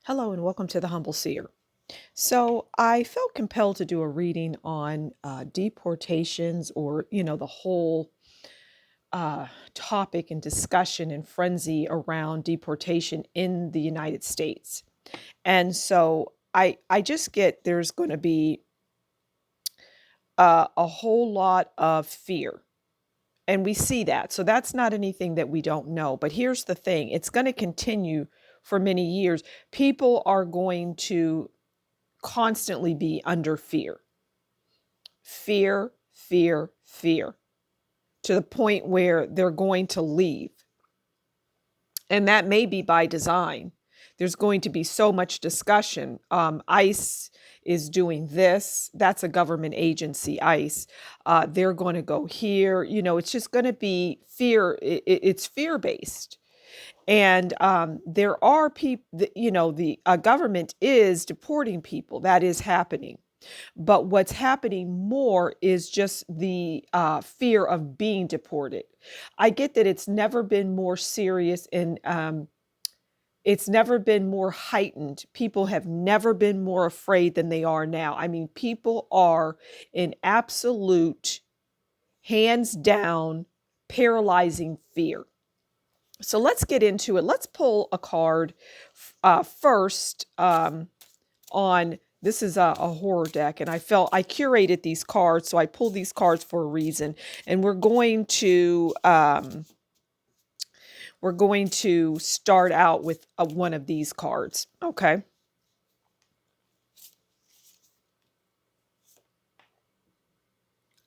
Hello and welcome to the Humble Seer. So I felt compelled to do a reading on deportations, or the whole topic and discussion and frenzy around deportation in the United States. And so I just get there's going to be a whole lot of fear. And we see that. So that's not anything that we don't know. But here's the thing, it's going to continue for many years. People are going to constantly be under fear. Fear, fear, fear, to the point where they're going to leave. And that may be by design. There's going to be so much discussion. ICE is doing this. That's a government agency, ICE. They're going to go here. It's just going to be fear. It's fear based. And there are people, the government is deporting people. That is happening. But what's happening more is just the fear of being deported. I get that it's never been more serious, and it's never been more heightened. People have never been more afraid than they are now. I mean, people are in absolute, hands down, paralyzing fear. So let's get into it. Let's pull a card first on this is a horror deck, and I curated these cards, so I pulled these cards for a reason. And we're going to start out with one of these cards. Okay.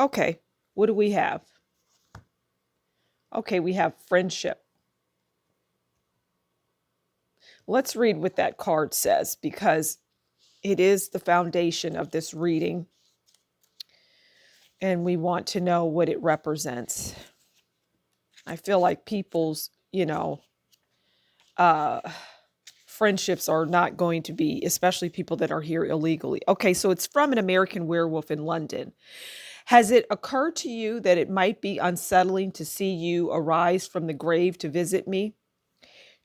Okay. What do we have? Okay, we have friendship. Let's read what that card says, because it is the foundation of this reading, and we want to know what it represents. I feel like people's, friendships are not going to be, especially people that are here illegally. Okay, so it's from an American Werewolf in London. Has it occurred to you that it might be unsettling to see you arise from the grave to visit me?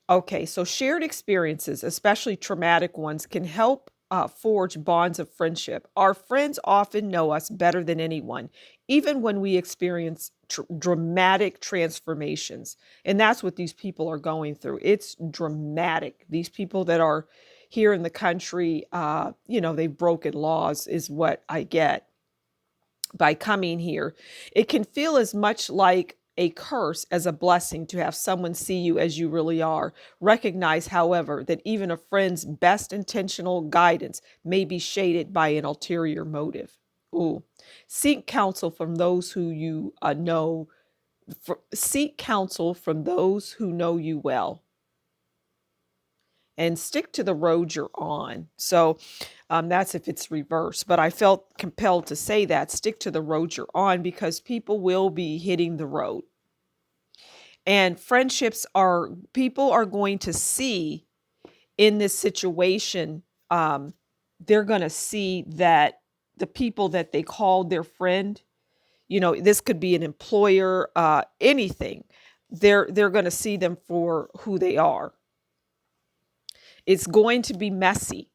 Okay, so shared experiences, especially traumatic ones, can help forge bonds of friendship. Our friends often know us better than anyone, even when we experience dramatic transformations. And that's what these people are going through. It's dramatic. These people that are here in the country, they've broken laws, is what I get by coming here. It can feel as much like a curse as a blessing to have someone see you as you really are. Recognize, however, that even a friend's best intentional guidance may be shaded by an ulterior motive. Ooh. Seek counsel from those who you know. Seek counsel from those who know you well, and stick to the road you're on. So that's if it's reversed. But I felt compelled to say that, stick to the road you're on, because people will be hitting the road. And people are going to see in this situation, they're going to see that the people that they called their friend, this could be an employer, anything. They're going to see them for who they are. It's going to be messy.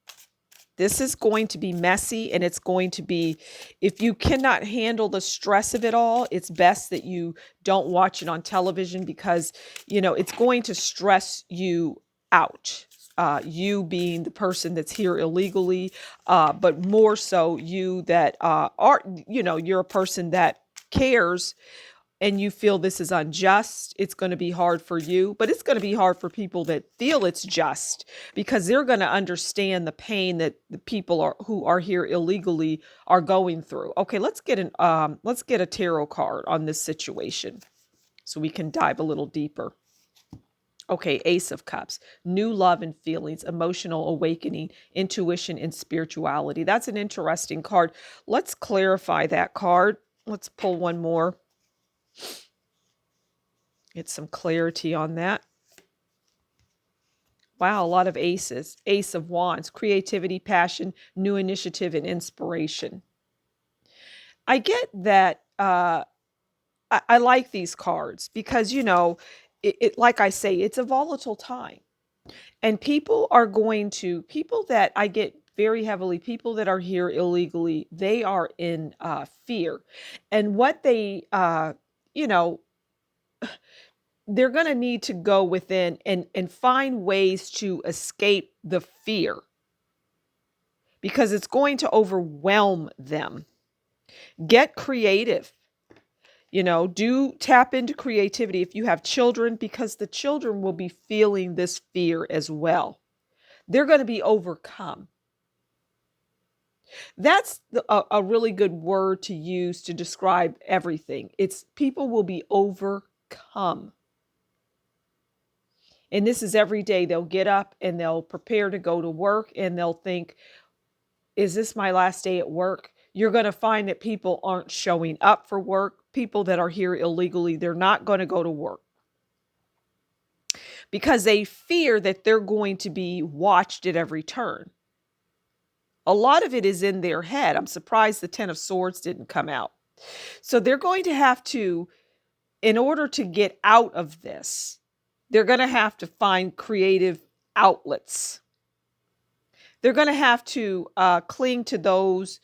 This is going to be messy, and it's going to be, if you cannot handle the stress of it all, it's best that you don't watch it on television, because, it's going to stress you out. You being the person that's here illegally, but more so you that are, you're a person that cares, and you feel this is unjust. It's going to be hard for you, but it's going to be hard for people that feel it's just, because they're going to understand the pain that the people who are here illegally are going through. Okay, let's get a tarot card on this situation so we can dive a little deeper. Okay, Ace of Cups, new love and feelings, emotional awakening, intuition, and spirituality. That's an interesting card. Let's clarify that card. Let's pull one more. Get some clarity on that. Wow, a lot of aces. Ace of Wands, creativity, passion, new initiative, and inspiration. I get that. I like these cards because, like I say, it's a volatile time. And people that I get very heavily, people that are here illegally, they are in fear. And what you know, they're going to need to go within and find ways to escape the fear because it's going to overwhelm them. Get creative. Do tap into creativity if you have children, because the children will be feeling this fear as well. They're going to be overcome. That's a really good word to use to describe everything. It's people will be overcome. And this is every day. They'll get up and they'll prepare to go to work and they'll think, is this my last day at work? You're going to find that people aren't showing up for work. People that are here illegally, they're not going to go to work because they fear that they're going to be watched at every turn. A lot of it is in their head. I'm surprised the Ten of Swords didn't come out. So they're going to have to, in order to get out of this, they're going to have to find creative outlets. They're going to have to cling to those.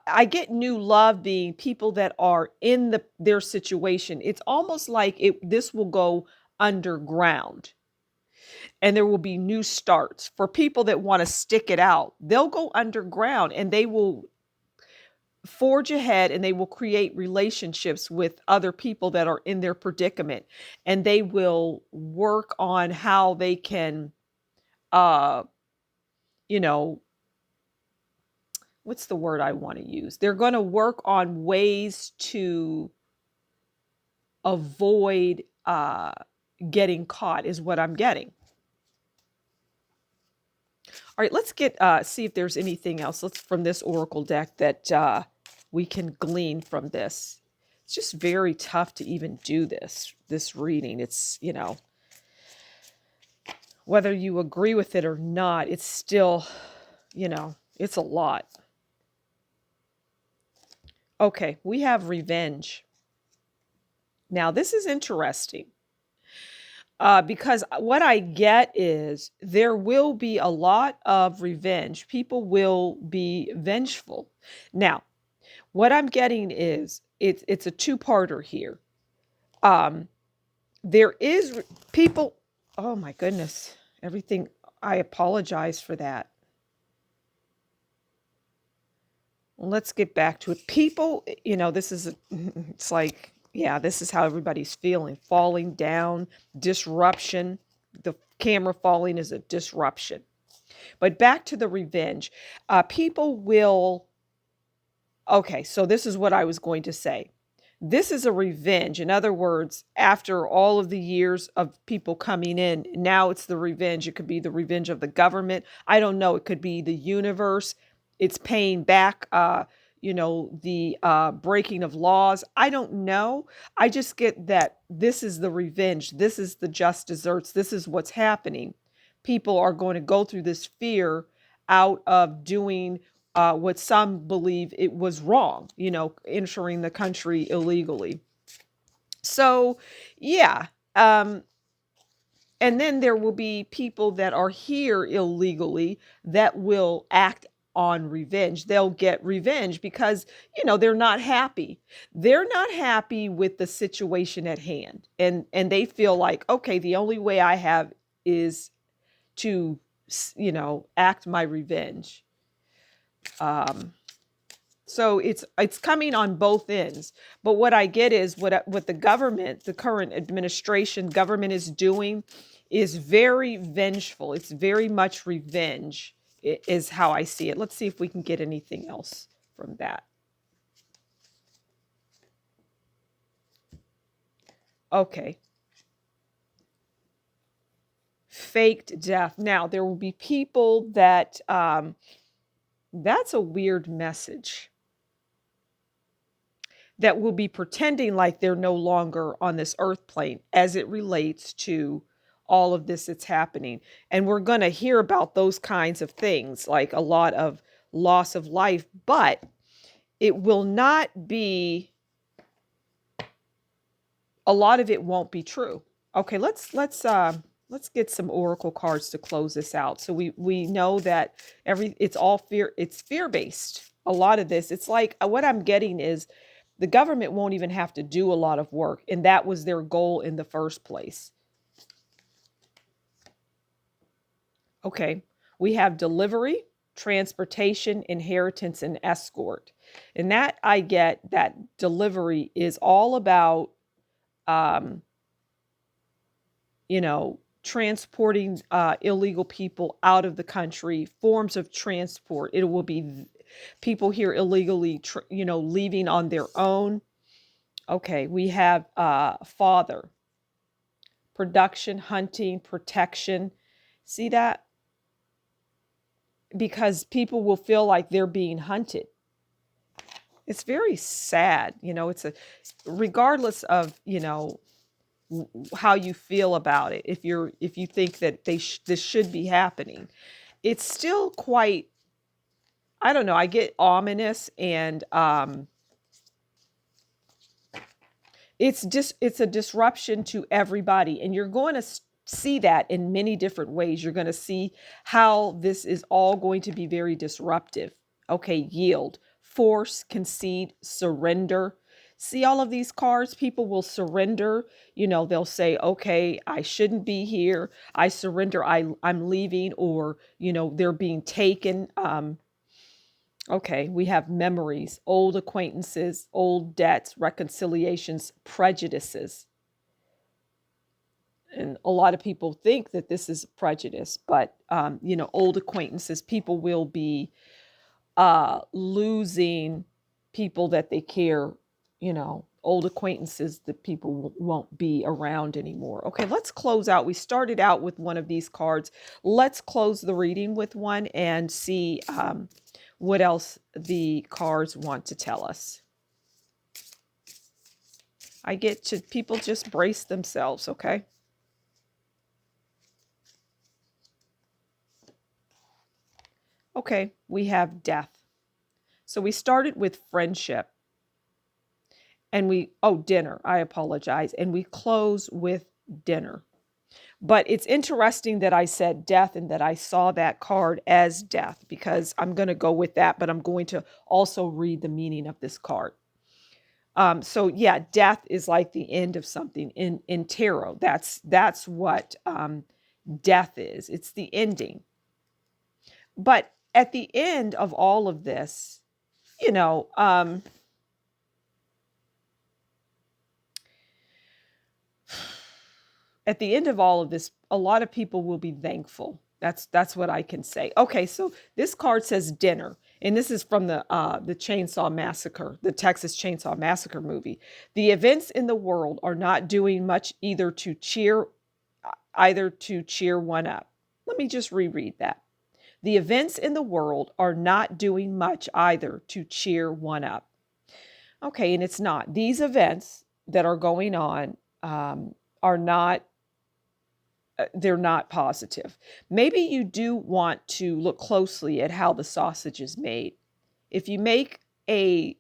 I get new love being people that are in their situation. It's almost like this will go underground. And there will be new starts for people that want to stick it out. They'll go underground and they will forge ahead and they will create relationships with other people that are in their predicament. And they will work on how they can, you know, what's the word I want to use? They're going to work on ways to avoid getting caught, is what I'm getting. All right, let's see if there's anything else from this oracle deck that we can glean from this. It's just very tough to even do this reading. It's, whether you agree with it or not, it's still, it's a lot. Okay, we have revenge. Now, this is interesting. Because what I get is there will be a lot of revenge. People will be vengeful. Now, what I'm getting is it's a two-parter here. There is people. Oh my goodness! Everything. I apologize for that. Let's get back to it. People, this is. It's like. Yeah, this is how everybody's feeling. Falling down, disruption. The camera falling is a disruption. But back to the revenge. People will... Okay, so this is what I was going to say. This is a revenge. In other words, after all of the years of people coming in, now it's the revenge. It could be the revenge of the government. I don't know. It could be the universe. It's paying back the breaking of laws. I don't know. I just get that this is the revenge. This is the just desserts. This is what's happening. People are going to go through this fear out of doing what some believe it was wrong, entering the country illegally. So, yeah. And then there will be people that are here illegally that will act on revenge. They'll get revenge because, they're not happy. They're not happy with the situation at hand. And they feel like, okay, the only way I have is to, act my revenge. So it's coming on both ends. But what I get is what the government, the current administration government is doing is very vengeful. It's very much revenge is how I see it. Let's see if we can get anything else from that. Okay. Faked death. Now, there will be people that, that's a weird message, that will be pretending like they're no longer on this earth plane as it relates to all of this that's happening. And we're going to hear about those kinds of things, like a lot of loss of life, but it will not be, a lot of it won't be true. Okay, let's Let's get some oracle cards to close this out. So we know that it's all fear. It's fear based. A lot of this, it's like what I'm getting is the government won't even have to do a lot of work, and that was their goal in the first place. Okay, we have delivery, transportation, inheritance, and escort, and that I get that delivery is all about um, transporting illegal people out of the country, forms of transport. It will be people here illegally, leaving on their own. Okay, we have father, production, hunting, protection. See that? Because people will feel like they're being hunted. It's very sad. It's a, regardless of, how you feel about it, if you think that this should be happening, it's still quite, I don't know, I get ominous, and it's a disruption to everybody, and you're going to see that in many different ways. You're going to see how this is all going to be very disruptive. Okay, yield, force, concede, surrender. See all of these cards, people will surrender. They'll say, okay, I shouldn't be here, I surrender, I'm leaving, or they're being taken. Okay, we have memories, old acquaintances, old debts, reconciliations, prejudices. And a lot of people think that this is prejudice, but old acquaintances, people will be losing people that they care, old acquaintances that people won't be around anymore. Okay, let's close out. We started out with one of these cards. Let's close the reading with one and see what else the cards want to tell us. I get to people just brace themselves, okay? Okay, we have death. So we started with friendship, and dinner, I apologize. And we close with dinner. But it's interesting that I said death and that I saw that card as death, because I'm going to go with that, but I'm going to also read the meaning of this card. So yeah, death is like the end of something in tarot. That's what death is. It's the ending. But at the end of all of this, you know, at the end of all of this, a lot of people will be thankful. That's what I can say. Okay, so this card says dinner, and this is from the Chainsaw Massacre, the Texas Chainsaw Massacre movie. The events in the world are not doing much either to cheer one up. Let me just reread that. The events in the world are not doing much either to cheer one up. Okay, and it's not. These events that are going on are not, they're not positive. Maybe you do want to look closely at how the sausage is made. If you make a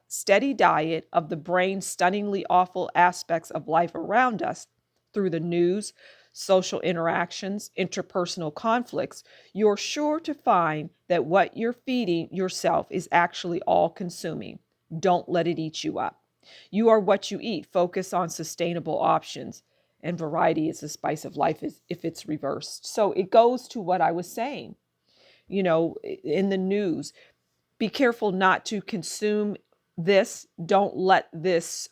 steady diet of the brain's stunningly awful aspects of life around us through the news, social interactions, interpersonal conflicts, you're sure to find that what you're feeding yourself is actually all consuming. Don't let it eat you up. You are what you eat. Focus on sustainable options. And variety is the spice of life if it's reversed. So it goes to what I was saying, in the news. Be careful not to consume this. Don't let this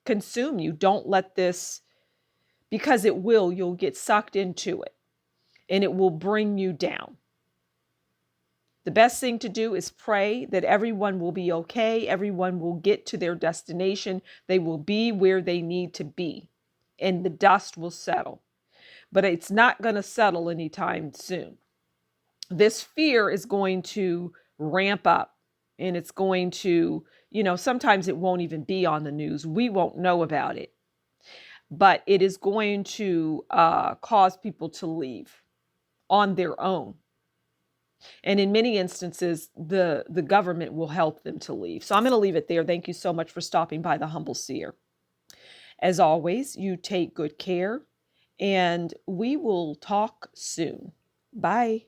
consume you. Don't let this, because you'll get sucked into it, and it will bring you down. The best thing to do is pray that everyone will be okay. Everyone will get to their destination. They will be where they need to be, and the dust will settle. But it's not going to settle anytime soon. This fear is going to ramp up, and it's going to, sometimes it won't even be on the news. We won't know about it, but it is going to cause people to leave on their own. And in many instances, the government will help them to leave. So I'm going to leave it there. Thank you so much for stopping by the Humble Seer. As always, you take good care, and we will talk soon. Bye.